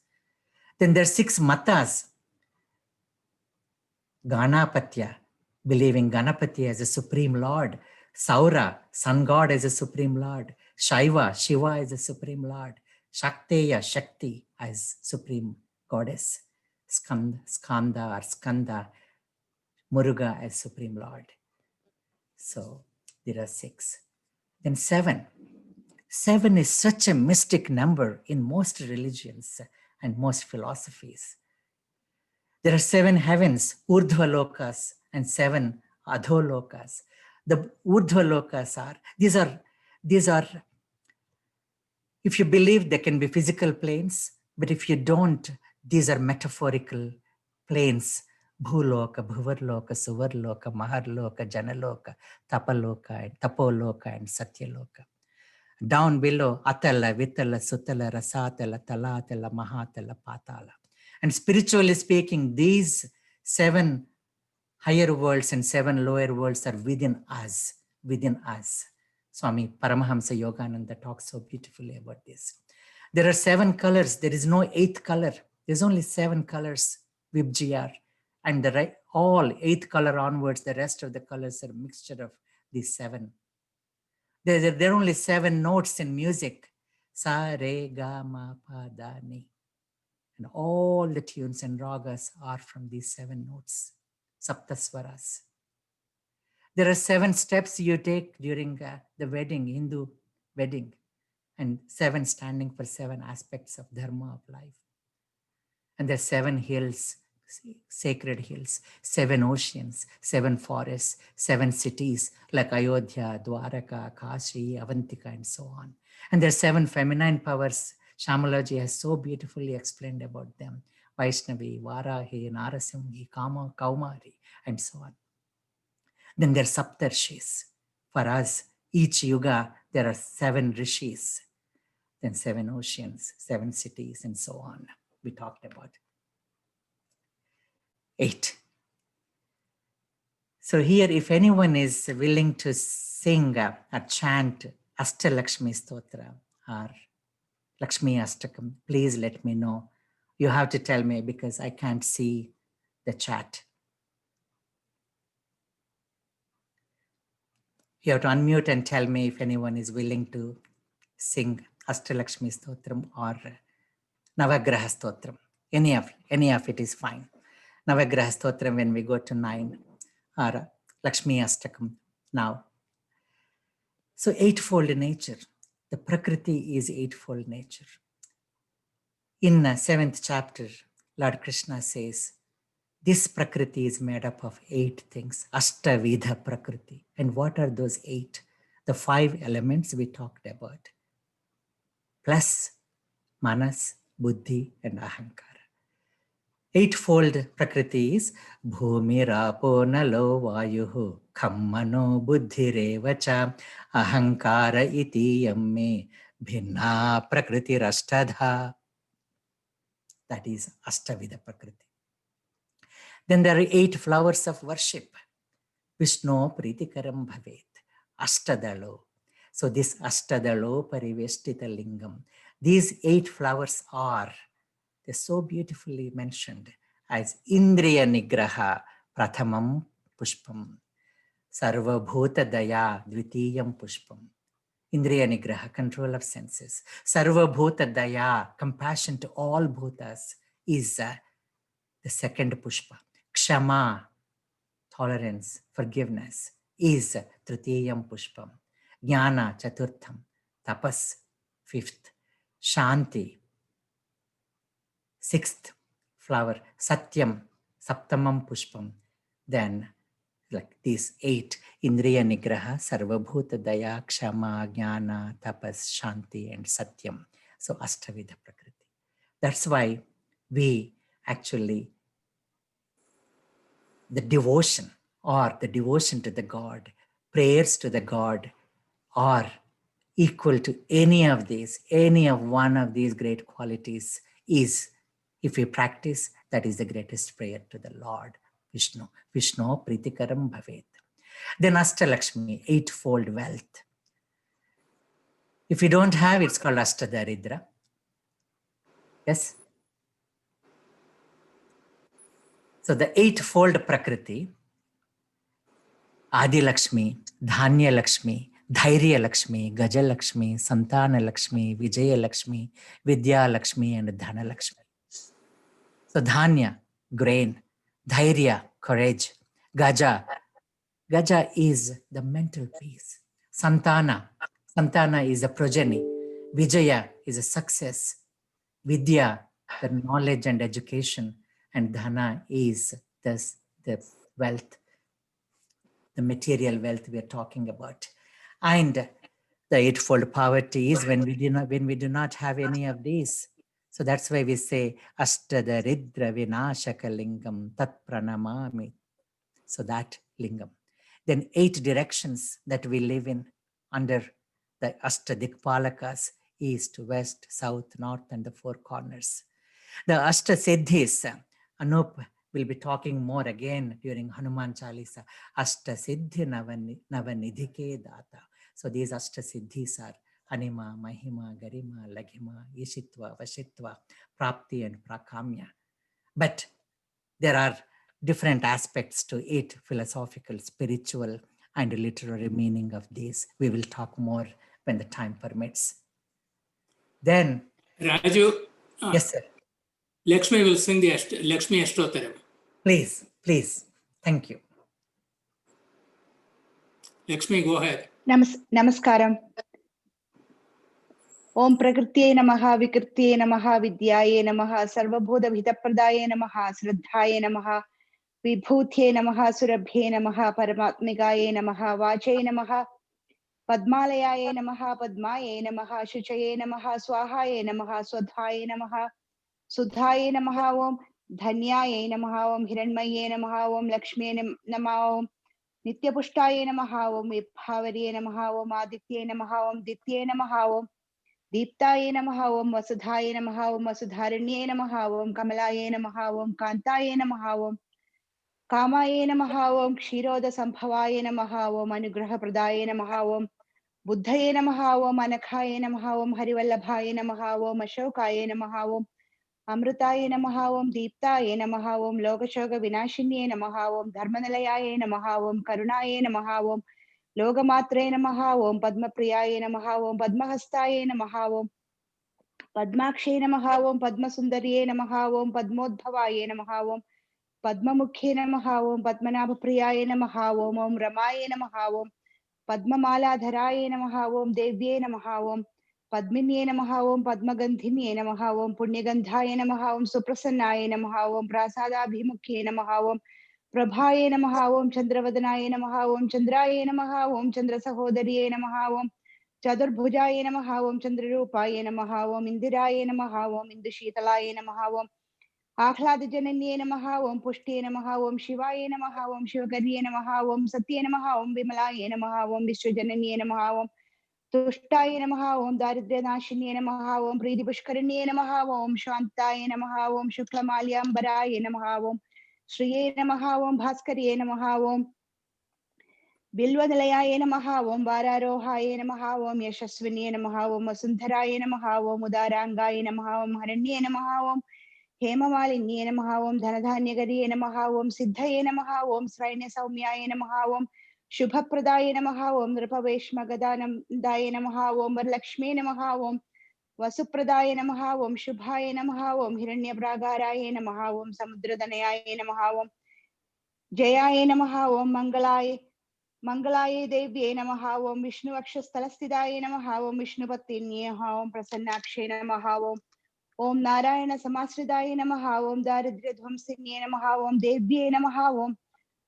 Then there are 6 matas. Ganapatya, believing Ganapati as a supreme lord. Saura, sun god as a supreme lord. Shaiva, Shiva as a supreme lord. Shakteya, Shakti as supreme goddess. Skanda or Skanda, Muruga as supreme lord. So there are 6. Then 7. 7 is such a mystic number in most religions and most philosophies. There are 7 heavens, Urdhva Lokas, and 7 Adholokas. The Urdhva Lokas these are, if you believe, they can be physical planes, but if you don't, these are metaphorical planes. Bhuloka, Bhuvarloka, Suvarloka, Maharloka, Janaloka, Tapaloka, and Tapoloka, and Satyaloka. Down below, Atala, Vitala, Sutala, Rasatala, Talatala, Mahatala, Patala. And spiritually speaking, these 7 higher worlds and 7 lower worlds are within us, within us. Swami Paramahamsa Yogananda talks so beautifully about this. There are 7 colors. There is no 8th color. There's only 7 colors, Vibgr. And all 8th color onwards, the rest of the colors are a mixture of these 7. There are only 7 notes in music. Sa, re, ga, ma, pa, da, ni. And all the tunes and ragas are from these 7 notes, Saptaswaras. There are 7 steps you take during the wedding, Hindu wedding, and 7 standing for 7 aspects of dharma of life. And there are 7 hills, sacred hills, 7 oceans, 7 forests, 7 cities like Ayodhya, Dwaraka, Kashi, Avantika, and so on. And there are 7 feminine powers. Shamalaji has so beautifully explained about them. Vaishnavi, Varahi, Narasimhi, Kama, Kaumari, and so on. Then there are Saptarshis. For us, each yuga, there are 7 rishis, then 7 oceans, 7 cities, and so on. We talked about 8. So here, if anyone is willing to sing or chant Ashtalakshmi Stotra or Lakshmi Astakam, please let me know. You have to tell me because I can't see the chat. You have to unmute and tell me if anyone is willing to sing Ashtalakshmi Stotram or Navagraha Stotram. Any of it is fine. Navagraha Stotram when we go to 9 or Lakshmi Astakam now. So 8-fold nature. The Prakriti is 8-fold nature. In the 7th chapter, Lord Krishna says, this Prakriti is made up of 8 things, Ashtavidha Prakriti. And what are those 8? The 5 elements we talked about, plus Manas, Buddhi, and Ahankara. 8-fold Prakriti is Bhumi Rapo Nalo Vayuhu Kammano Buddhirevacha Ahankara iti yamme Bhinna Prakriti Rashtadha. That is Ashtavidha Prakriti. Then there are 8 flowers of worship. Vishnu Pritikaram Bhavet. Ashtadalo. So this Ashtadalo Pariveshtita Lingam. These 8 flowers are, they're so beautifully mentioned as Indriya Nigraha Prathamam Pushpam. Sarva Bhuta Daya Dvitiyam Pushpam. Indriya Nigraha, control of senses. Sarva Bhuta Daya, compassion to all bhutas, is the second pushpa. Kshama, tolerance, forgiveness, is Tritiyam Pushpam. Jnana, Chaturtham. Tapas, 5th. Shanti, 6th flower. Satyam, Saptamam Pushpam. Then, like these 8, Indriya Nigraha, Sarvabhuta Daya, Kshama, Jnana, Tapas, Shanti, and Satyam. So Ashtavidha Prakriti. That's why we actually, the devotion to the God, prayers to the God, or equal to any of these, any of one of these great qualities is, if we practice, that is the greatest prayer to the Lord, Vishnu. Vishnu Pritikaram Bhavet. Then Ashtalakshmi, eightfold wealth. If you don't have, it's called Ashtadaridra. Yes? So the eightfold Prakriti, Adi Lakshmi, Dhanya Lakshmi, Dhairya Lakshmi, Gaja Lakshmi, Santana Lakshmi, Vijaya Lakshmi, Vidya Lakshmi, and Dhana Lakshmi. So Dhanya, grain, Dhairya, courage, Gaja is the mental peace. Santana is a progeny. Vijaya is a success. Vidya, the knowledge and education. And Dhana is the wealth, the material wealth we are talking about. And the eightfold poverty is when we do not have any of these. So that's why we say Ashtadaridra Vinashaka Lingam Tat Pranamami. So that lingam. Then 8 directions that we live in under the Ashtadikpalakas, east, west, south, north, and the 4 corners. The Ashtasiddhis, Anup will be talking more again during Hanuman Chalisa. Ashtasiddhi Navanidhike Data. So these Ashtasiddhis are Anima, Mahima, Garima, Laghima, Ishitva, Vashitva, Prapti, and Prakamya. But there are different aspects to it, philosophical, spiritual, and literary meaning of these. We will talk more when the time permits. Then, Raju, yes, sir. Lakshmi will sing the Lakshmi Ashtotaram. Please. Thank you. Lakshmi, go ahead. Namaskaram. Om Prakrtye Namaha, Vikrtye Namaha, Vidyaye Namaha, Sarvabhuta Bhitapradaye Namaha, Sraddhaye Namaha, Vibhutye Namaha, Surabhye Namaha, Paramatmikaye Namaha, Vachaye Namaha, Padmalayaye Namaha, Padmaye Namaha, Shuchaye Namaha, Swahaye Namaha, Swadhaye Namaha, Sudhaye Namaha, Om Dhanyaye Namaha, Om Hiranmaye Namaha, Om Lakshmi Namaha, Om Nityapushtaye Namaha, Om Vibhavarye Namaha, Om Aditye Namaha, Om Ditye Namaha, Om Deeptaye Namaha, Om Vasudhaye Namaha, Om Vasudharanye Namaha, Om Kamalaye Namaha, Om Kantaye Namaha, Om Kamaye Namaha, Om Kshiroda Sambhavaye Namaha, Om Anugraha Pradaye Namaha, Om Buddhaye Namaha, Om Anakhaye Namaha, Om Harivallabhaye Namaha, Om Ashokaye Namaha, Om Amrutaye Namaha, Om Deeptaye Namaha, Om Lokashoga Vinashinye Namaha, Om Dharmanalayaye Namaha, Om Karunaye Namaha, Om Logamatre Namaha, Om Padmapriyaye Namaha, Om Padmahastaye Namaha, Om Padmakshe Namaha, Om Padmasundariye Namaha, Om Padmodbhavaye Namaha, Om Padmamukhe Namaha, Om Padmanabhapriyaye Namaha, Om Ramaye Namaha, Om Padmamaladharaye Namaha, Om Devye Namaha, Om Padminye Namaha, Om Padmagandhinye Namaha, Om Punyagandhaye Namaha, Om Suprasannaye Namaha, Om Prasadabhimukhe Namaha, Om Prabhaye Namaha, Om Chandravadanaye Namaha, Om Chandraye Namaha, Om Chandra Sahodariye Namaha, Om Chadurbhujaye Namaha, Om Chandrarupaye Namaha, Om Indiraye Namaha, Om Indushitalaye Namaha, Om Ahladajananye Namaha, Om Pushtiye Namaha, Om Shivaye Namaha, Om Shivakarye Namaha, Om Satye Namaha, Om Vimalaye Namaha, Om Vishwajananye Namaha, Om Tushtaye Namaha, Om Daridryanashine Namaha, Om Priti Pushkaranye Namaha, Om Shantaye Namaha, Om Shuklamalyambaraye Namaha, Om Shriye Namaha, Om Bhaskarye Namaha, Om Bilvanilayaye Namaha, Om Vararohaye Namaha, Om Yashaswinye Namaha, Om Vasundharaye Namaha, Om Udarangaye Namaha, Om Haranye Namaha, Om Hemamalinye Namaha, Om Dhanadhanyagariye Namaha, Om Siddhaye Namaha, Om Srainya Saumyaye Namaha, Om Shubhapradaye Namaha, Om Nrapaveshmagadanaye Namaha, Om Varlakshmi Namaha, Om Vasupradaye Namaha, Om Shubhaye Namaha, Om Hiranyabragaraye Namaha, Om Samudradanayaye Namaha, Om Jayaye Namaha, Om Mangalaye Devye Namaha, Om Vishnu Akshasthalasthidaye Namaha, Om Vishnupattinye Namaha, Om Prasannakshe Namaha, Om Narayana Samasridaye Namaha, Om Daridrya Dhvamsinye Namaha, Om Devye Namaha, Om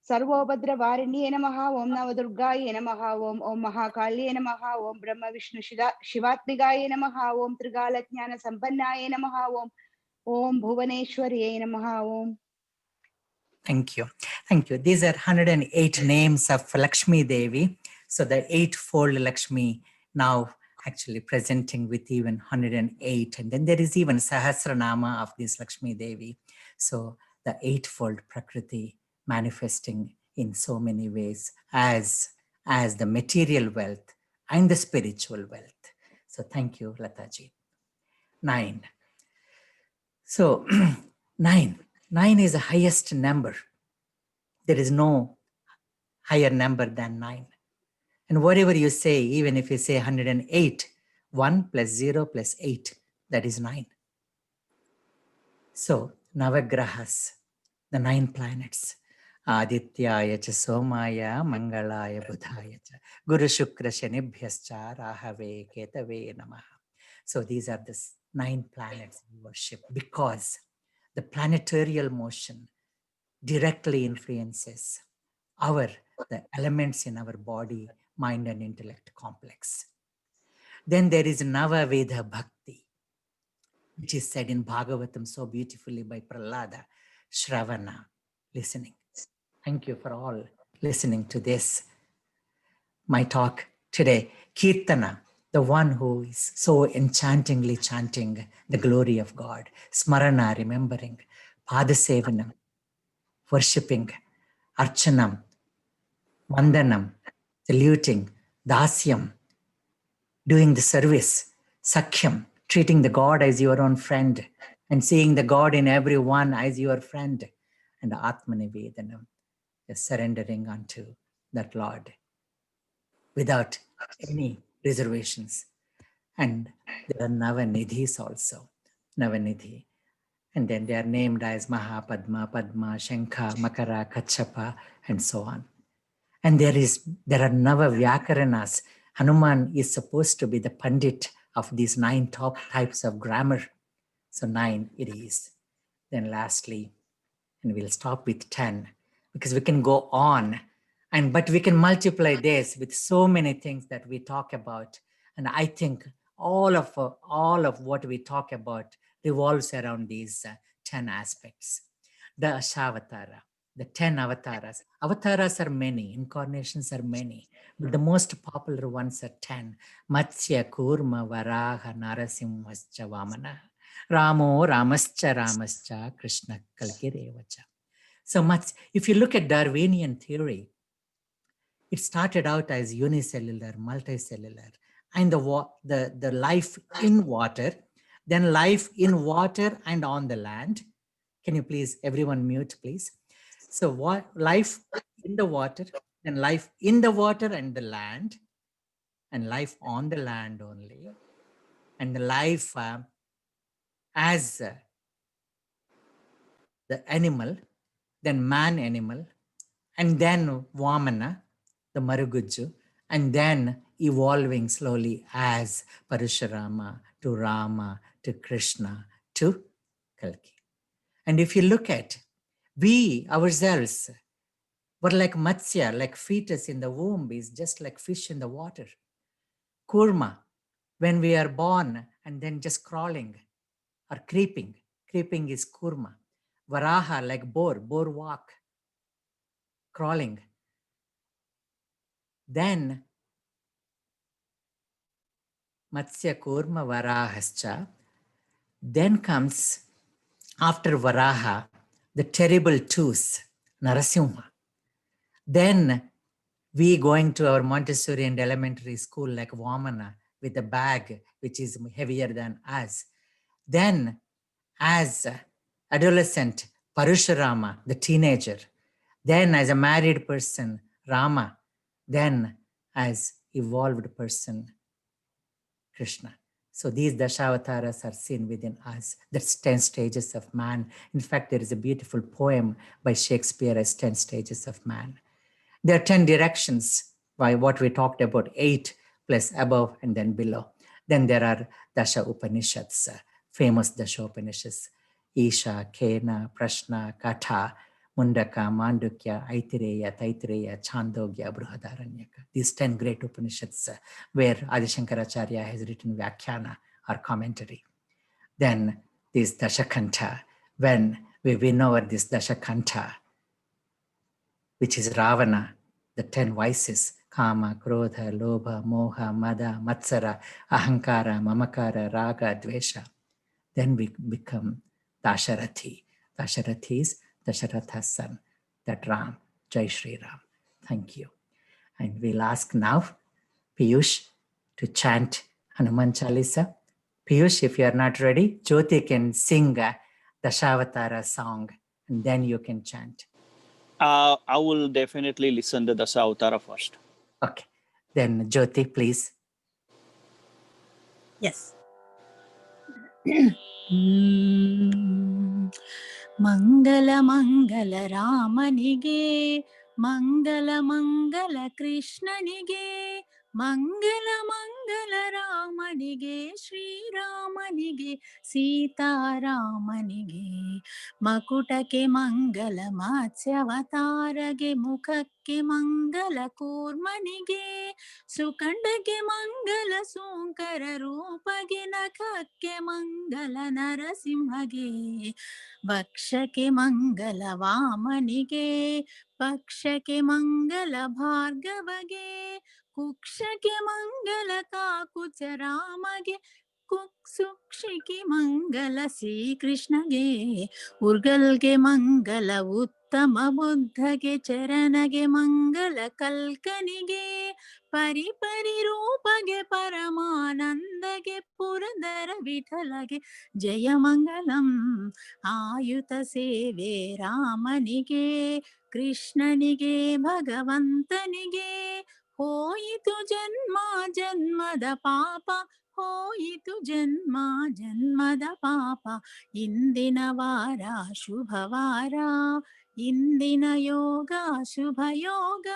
Sarvobhadra Varinye Namaha, Om Navadurgaye Namaha, Om Mahakalye Namaha, Om Brahma Vishnu Shivatmigaye Namaha, Om Trigala Jnana Sampannaye Namaha, Om Bhuvaneshwarye Namaha, Om. Thank you. These are 108 names of Lakshmi Devi. So the eightfold Lakshmi now actually presenting with even 108. And then there is even Sahasranama of this Lakshmi Devi. So the eightfold Prakriti manifesting in so many ways as the material wealth and the spiritual wealth. So thank you, Lataji. 9. So 9 is the highest number. There is no higher number than 9. And whatever you say, even if you say 108, 1 plus 0 plus 8, that is 9. So Navagrahas, the 9 planets, Adityaya cha Somaya Mangalaya Budhaya cha Guru Shukra Shanibhyascha Rahave Ketave Namaha. So these are the 9 planets we worship because the planetarial motion directly influences the elements in our body, mind and intellect complex. Then there is Navaveda Bhakti, which is said in Bhagavatam so beautifully by Prahlada, Shravana, listening. Thank you for all listening to this, my talk today. Kirtana, the one who is so enchantingly chanting the glory of God. Smarana, remembering. Padasevanam, worshipping. Archanam, Vandanam, saluting. Dasyam, doing the service. Sakhyam, treating the God as your own friend and seeing the God in everyone as your friend. And Atmanivedanam, just surrendering unto that Lord without any reservations. And there are Navanidhis also, Navanidhi. And then they are named as Mahapadma, Padma, Shankha, Makara, Kachapa, and so on. And there are Nava Vyakaranas. Hanuman is supposed to be the Pandit of these 9 top types of grammar. So 9 it is. Then lastly, and we'll stop with 10 because we can go on, but we can multiply this with so many things that we talk about. And I think all of what we talk about revolves around these 10 aspects. The Ashavatara, the 10 avatars. Avatars are many, incarnations are many, but the most popular ones are 10. Matsya, Kurma, Varaha, Narasimhascha, Vamana. Ramo, Ramascha, Krishna, Kalkirevacha. So much. If you look at Darwinian theory, it started out as unicellular, multicellular, and the life in water, then life in water and on the land. Can you please, everyone mute, please? So life in the water, then life in the water and the land, and life on the land only, and the life as the animal, then man animal, and then Vamana, the Marugujju, and then evolving slowly as Parashurama to Rama to Krishna to Kalki. And if you look at, we ourselves were like Matsya, like fetus in the womb is just like fish in the water. Kurma, when we are born and then just crawling or creeping. Creeping is Kurma. Varaha, like boar walk, crawling. Then Matsya Kurma Varahascha. Then comes, after Varaha, the terrible tooth, Narasimha. Then we going to our Montessori and elementary school like Vamana with a bag which is heavier than us. Then as adolescent, Parashurama, the teenager. Then as a married person, Rama. Then as evolved person, Krishna. So these Dashawataras are seen within us. That's 10 stages of man. In fact, there is a beautiful poem by Shakespeare as 10 stages of man. There are 10 directions by what we talked about, 8 plus above and then below. Then there are Dasha Upanishads, famous Dasha Upanishads, Isha, Kena, Prashna, Katha, Mundaka, Mandukya, Aitireya, Taitireya, Chandogya, Bruhadaranyaka. These 10 great Upanishads where Adi Shankaracharya has written Vyakhyana or commentary. Then this Dashakanta, when we win over this Dashakanta, which is Ravana, the 10 vices, Kama, Krodha, Lobha, Moha, Mada, Matsara, Ahankara, Mamakara, Raga, Dvesha. Then we become Dasharathi. Dasharathi is Dasharatha's son, that Ram, Jai Shri Ram. Thank you. And we'll ask now Piyush to chant Hanuman Chalisa. Piyush, if you are not ready, Jyoti can sing a Dashavatara song and then you can chant. I will definitely listen to the Dasavatara first. Okay. Then Jyoti, please. Yes. ಮಂಗಲ ಮಂಗಲ ರಾಮನಿಗೆ ಮಂಗಲ ಮಂಗಲ ಕೃಷ್ಣನಿಗೆ ಮಂಗಲ ಮಂಗಲ ರಾಮನಿಗೆ ಶ್ರೀರಾಮನಿಗೆ ಸೀತಾರಾಮನಿಗೆ ಮಕುಟಕ್ಕೆ ಮಂಗಲ ಮತ್ಸ್ಯವತಾರಗೆ ಮುಖಕ್ಕೆ ಮಂಗಲ ಕೂರ್ಮನಿಗೆ ಸುಕಂಡಕ್ಕೆ ಮಂಗಲ ಸೋಂಕರ ರೂಪಗೆ ನಖಕ್ಕೆ ಮಂಗಲ ನರಸಿಂಹಗೆ ವಕ್ಷಕ್ಕೆ ಮಂಗಲ ವಾಮನಿಗೆ ಪಕ್ಷಕ್ಕೆ ಮಂಗಲ ಭಾರ್ಗವಗೆ ಕುಕ್ಷಕ್ಕೆ ಮಂಗಲ ಕಾಕುಚ ರಾಮಗೆ ಸುಕ್ಷಿಗೆ ಮಂಗಲ ಶ್ರೀಕೃಷ್ಣಗೆ ಉರ್ಗಲ್ಗೆ ಮಂಗಲ ಉತ್ತಮ ಬುದ್ಧಗೆ ಚರಣಗೆ ಮಂಗಲ ಕಲ್ಕನಿಗೆ ಪರಿಪರಿ ರೂಪಗೆ ಪರಮಾನಂದಗೆ ಪುರಂದರ ವಿಠಲಗೆ ಜಯ ಮಂಗಲಂ ಆಯುತ ಸೇವೆ ರಾಮನಿಗೆ ಕೃಷ್ಣನಿಗೆ ಭಗವಂತನಿಗೆ ಹೋಯಿತು ಜನ್ಮ ಜನ್ಮದ ಪಾಪ ಹೋಯಿತು ಜನ್ಮ ಜನ್ಮದ ಪಾಪ ಇಂದಿನ ವಾರ ಶುಭವಾರ ಇಂದಿನ ಯೋಗ ಶುಭ ಯೋಗ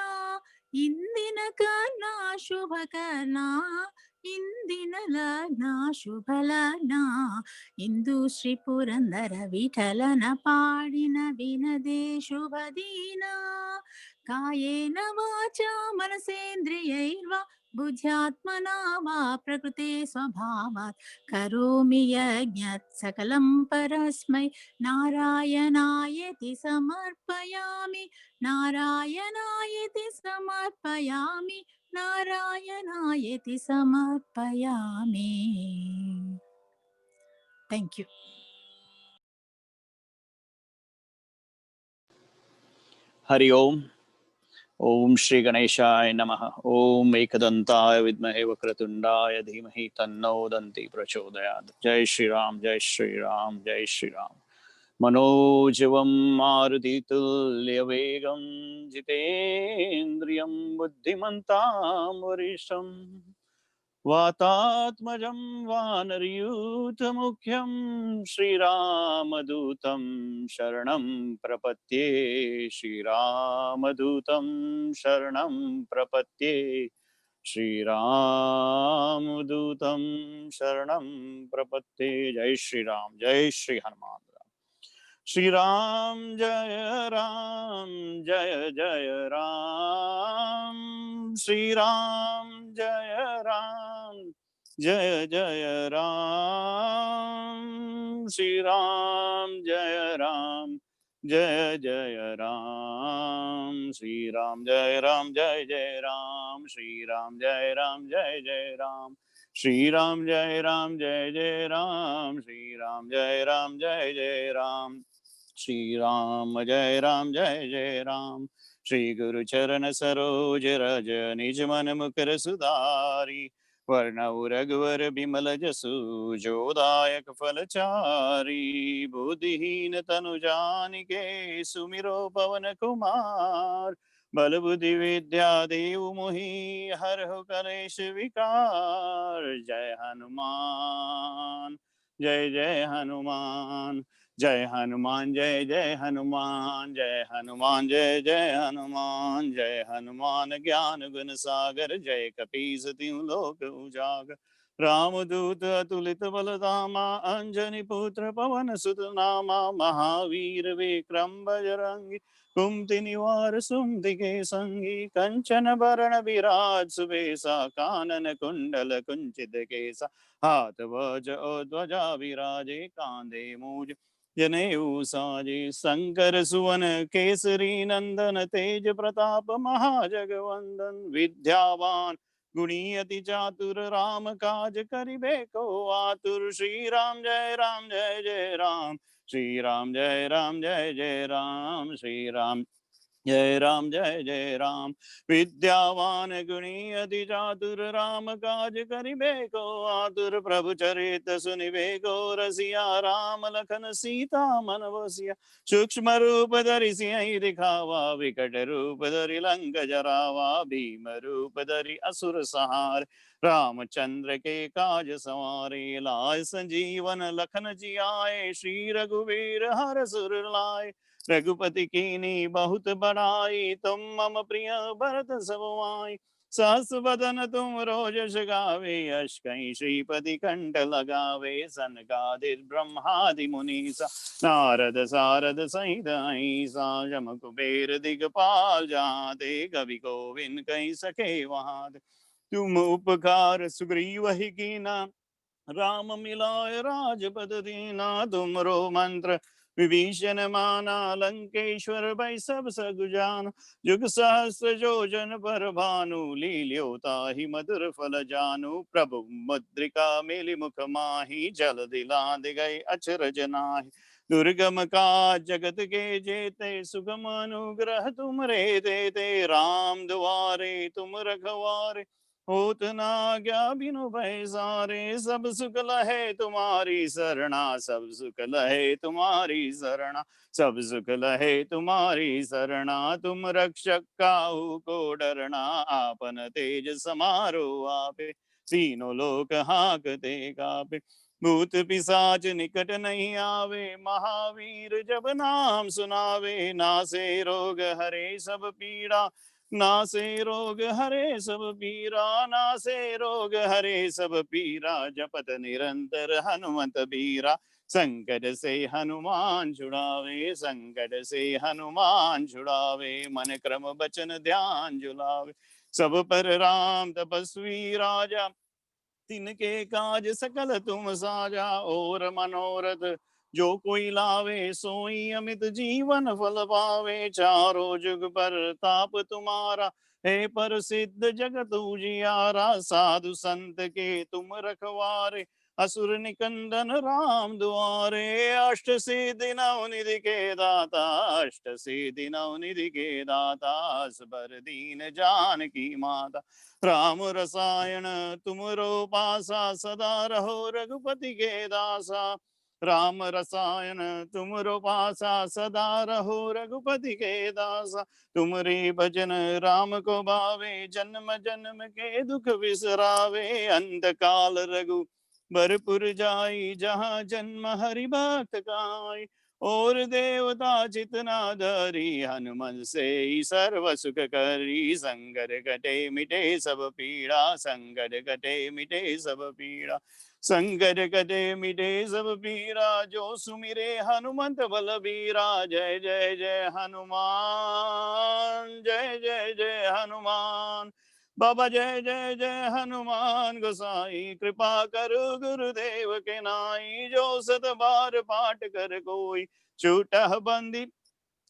ಇಂದಿನ ಕರ್ಣ ಶುಭ ಕರ್ಣ ಇಂದಿನ ಲಗ್ನ ಶುಭ ಲಗ್ನ ಇಂದು ಶ್ರೀ ಪುರಂದರ ವಿಠಲನ ಪಾಡಿನ ವಿನದೆ ಶುಭ ದಿನ ಕಾಯೇನ ವಾಚ ಮನಸೇಂದ್ರಿಯೈರ್ವಾ ಬುದ್ಧ್ಯಾತ್ಮನಾ ವಾ ಪ್ರಕೃತೆ ಸ್ವಭಾವಾತ್ ಕರೋಮಿ ಯಜ್ಞತ್ ಸಕಲಂ ಪರಸ್ಮೈ ನಾರಾಯಣಾಯೇತಿ ಸಮರ್ಪಯಾಮಿ ನಾರಾಯಣಾಯೇತಿ ಸಮರ್ಪಯಾಮಿ ನಾರಾಯಣಾಯೇತಿ ಸಮರ್ಪಯಾಮಿ. Thank you. Hari Om. Om Shri Ganeshaya Namaha. Om Ekadantaya Vidmahe Vakratundaya Dhimahi Tanno Danti Prachodayad. Jai Shri Ram, Jai Shri Ram, Jai Shri Ram. Manojivam Maruditulyavegam Jitendriyam Buddhimantam Varisham Vatatmajam Vanariyutamukhyam Shri Ramadutam Sharanam Prapatye Shri Ramadutam Sharanam Prapatye Shri Ramadutam Sharanam Prapatye. Jai Shri Ram, Jai Shri Hanuman. Shri Ram Jaya Ram Jaya Jaya Ram Shri Ram Jaya Ram Jaya Jaya Ram Shri Ram Jaya Ram Jaya Jaya Ram Shri Ram Jaya Ram Jaya Jaya Ram Shri Ram Jaya Ram Jaya Jaya Ram Shri Ram Jaya Ram Jaya Jaya Ram Shri Ram Jaya Ram Jaya Jaya Ram Shri Ram Jai Ram Jai Jai Ram Shri Guru Charana Saroj Raja Nijman Mukar Sudari Varna Raghuvar Bimala Jasu Jodayak Falachari Buddhihin Tanu Janike Sumiro Pavan Kumar Balabudhi Vidya Dev Muhi Har Karesh Vikar Jai Hanuman Jai Jai Hanuman Jai Hanuman, Jai Jai Hanuman, Jai Hanuman, Jai Jai Hanuman, Jai Hanuman, Gyan Gun Sagar, Jai Kapis Tiu Lok Ujagar, रामदूत अतुलित बलधामा अंजनी पुत्र पवन सुत नामा महावीर विक्रम बजरंगी कुमति निवार सुमति संगी कंचन भरण विराज सुबेसा कानन कुंडल कुंचित केसा हाथ वज ध्वजा विराजे कांधे मूज जनेऊ साजे शंकर सुवन केसरी नंदन तेज प्रताप महाजगवंदन विद्यावान गुणी अति चातुर राम काज करिबे को आतुर श्री राम जय राम जय जय राम श्री राम जय राम जय जय राम श्री राम जय राम विद्यावान गुणी अति चातुर राम काज करिबे को आतुर प्रभु चरित सुनिबे को रसिया राम लखन सीता मन बसिया सूक्ष्म रूप धरि सियहि दिखावा विकट रूप धरि लंक जरावा भीम रूप धरि असुर संहार रामचंद्र के काज सवारे लाय संजीवन लखन जियाए श्री रघुवीर हर सुर लाए रघुपति कीनी बहुत बड़ाई तुम मम प्रिय भरत समुआई सहस बदन तुम रोजस गावे यश कहीं श्रीपति कंठ लगावे सनकादिक ब्रह्मादि मुनीसा नारद सारद सहित अहिसा जम कुबेर दिगपाल जाते कवि कोविन कहीं सके वहां तुम उपकार सुग्रीव ही कीना राम मिलाय राजपद दीना तुमरो मंत्र विभीषण माना लंकेश्वर भई सब सगुजान जुग सहस्र जोजन पर भानु लील्योता ही मधुर फल जानू प्रभु मुद्रिका मिली मुख माही जल दिलांद गए अचरज नाहि दुर्गम का जगत के जेते सुगम अनुग्रह तुम रे देते राम दुआरे तुम रखवारे होत न आज्ञा बिनु पैसारे सब सुख लहे तुम्हारी शरणा सब सुख लहे तुम्हारी शरणा सब सुख लहे तुम्हारी शरणा तुम रक्षक काहू को डरना आपन तेज समारो आपे तीनों लोक हाकते कापे भूत पिशाच निकट नहीं आवे महावीर जब नाम सुनावे नासे रोग हरे सब पीड़ा नासे रोग हरे सब पीरा नासे रोग हरे सब पीरा जपत निरंतर हनुमत बीरा संकट से हनुमान छुड़ावे संकट से हनुमान छुड़ावे मन क्रम बचन ध्यान जुलावे सब पर राम तपस्वी राजा तिनके काज सकल तुम साजा और मनोरथ जो कोई लावे सोई अमित जीवन फल पावे चारों जुग पर ताप तुम्हारा है प्रसिद्ध जगत उजियारा साधु संत के तुम रखवारे असुर निकंदन राम दुआरे अष्ट सिद्धि नवनिधि के दाता अष्ट सिद्धि नवनिधि के दाता असबर दीन जानकी माता राम रसायन तुमरो पासा सदा रहो रघुपति के दासा राम रसायन तुमरो पासा सदा रहो रघुपति के दासा तुमरे भजन राम को भावे जन्म जन्म के दुख बिसरावे अंत काल रघु बरपुर जाई जहाँ जन्म हरि भक्त गाई और देवता चितना धरी हनुमन से ही सर्व सुख करी संकट कटे मिटे सब पीड़ा संकट कटे मिटे सब पीड़ा संकट कटे मिटे सब पीड़ा जो सुमिरे हनुमंत बलबीरा जय जय जय हनुमान जय जय जय हनुमान बाबा जय जय जय हनुमान गोसाई कृपा करो गुरुदेव के नाई जो सत बार पाठ कर कोई छूटा बंदी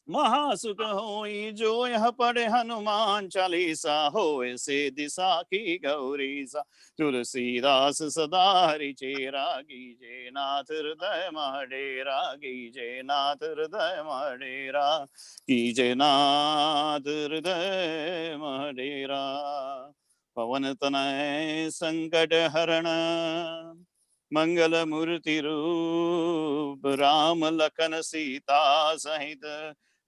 महासुख होई जो यह पढ़े हनुमान चालीसा होए से दिशा की गौरीसा तुलसीदास सदा हरि चेरा कीजे नाथ हृदय मडेरा कीजे नाथ हृदय मडेरा कीजे नाथ हृदय मडेरा पवन तनय संकट हरण मंगल मूर्ति रूप राम लखन सीता सहित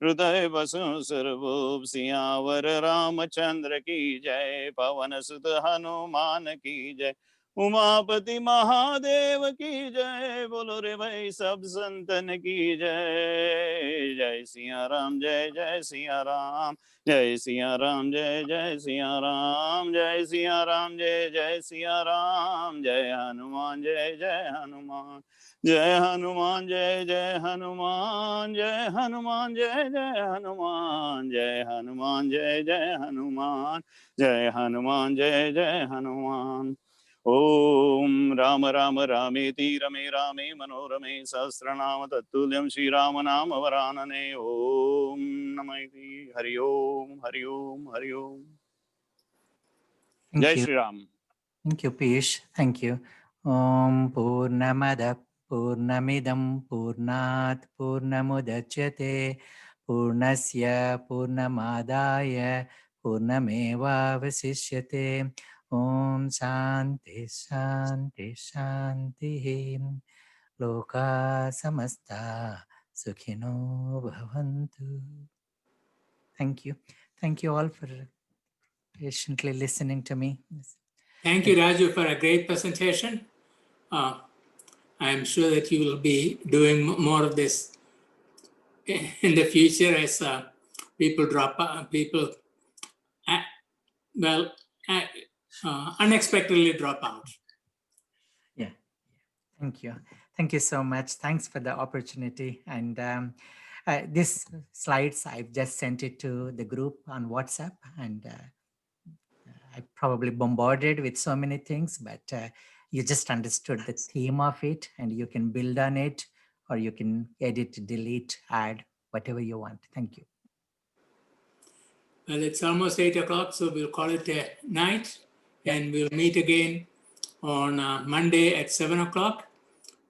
हृदय बसु सर्वोप सियावर रामचंद्र की जय पवन सुत हनुमान की जय उमापति महादेव की जय। बोलो रे भाई सब संतन की जय। जय सिया राम, जय जय सिया राम, जय सिया राम, जय जय सिया राम, जय सिया राम, जय जय सिया राम। जय हनुमान, जय जय हनुमान, जय हनुमान, जय जय हनुमान, जय हनुमान, जय जय हनुमान, जय हनुमान, जय जय हनुमान, जय हनुमान, जय जय हनुमान। ओम राम राम रामेति रमे रामे मनोरमे सहस्रनाम तत्तुल्यं श्रीराम नाम वरानने। ओम नमः हरि ओम, हरि ओम, हरि ओम। Thank जय you. Shri Ram. Thank you, Piyush. Thank you. Om Purnamada Purnamidam Purnat Purnamudachyate Purnasya Purnamadaya Purnameva Vasishyate. Om Shanti Shanti Shanti. Loka Samasta Sukhino Bhavantu. Thank you. Thank you all for patiently listening to me. Thank you, Raju, for a great presentation. I'm sure that you will be doing more of this in the future as people unexpectedly drop out. Yeah. Thank you. Thank you so much. Thanks for the opportunity. And this slides, I've just sent it to the group on WhatsApp, and I probably bombarded with so many things, but you just understood the theme of it, and you can build on it, or you can edit, delete, add, whatever you want. Thank you. Well, it's almost 8 o'clock, so we'll call it a night, and we'll meet again on Monday at 7 o'clock.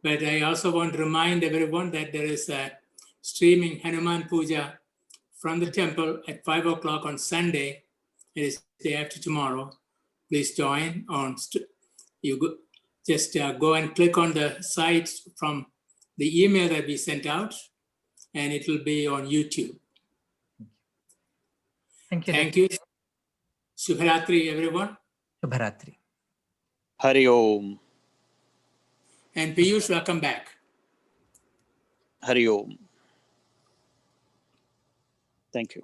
But I also want to remind everyone that there is a streaming Hanuman Puja from the temple at 5 o'clock on Sunday. It is day after tomorrow. Please join on. Just go and click on the sites from the email that we sent out, and it will be on YouTube. Thank you. Thank you. Shubharatri, everyone. Shubharatri. Hari Om, And Piyush, welcome back. Hari Om. Thank you.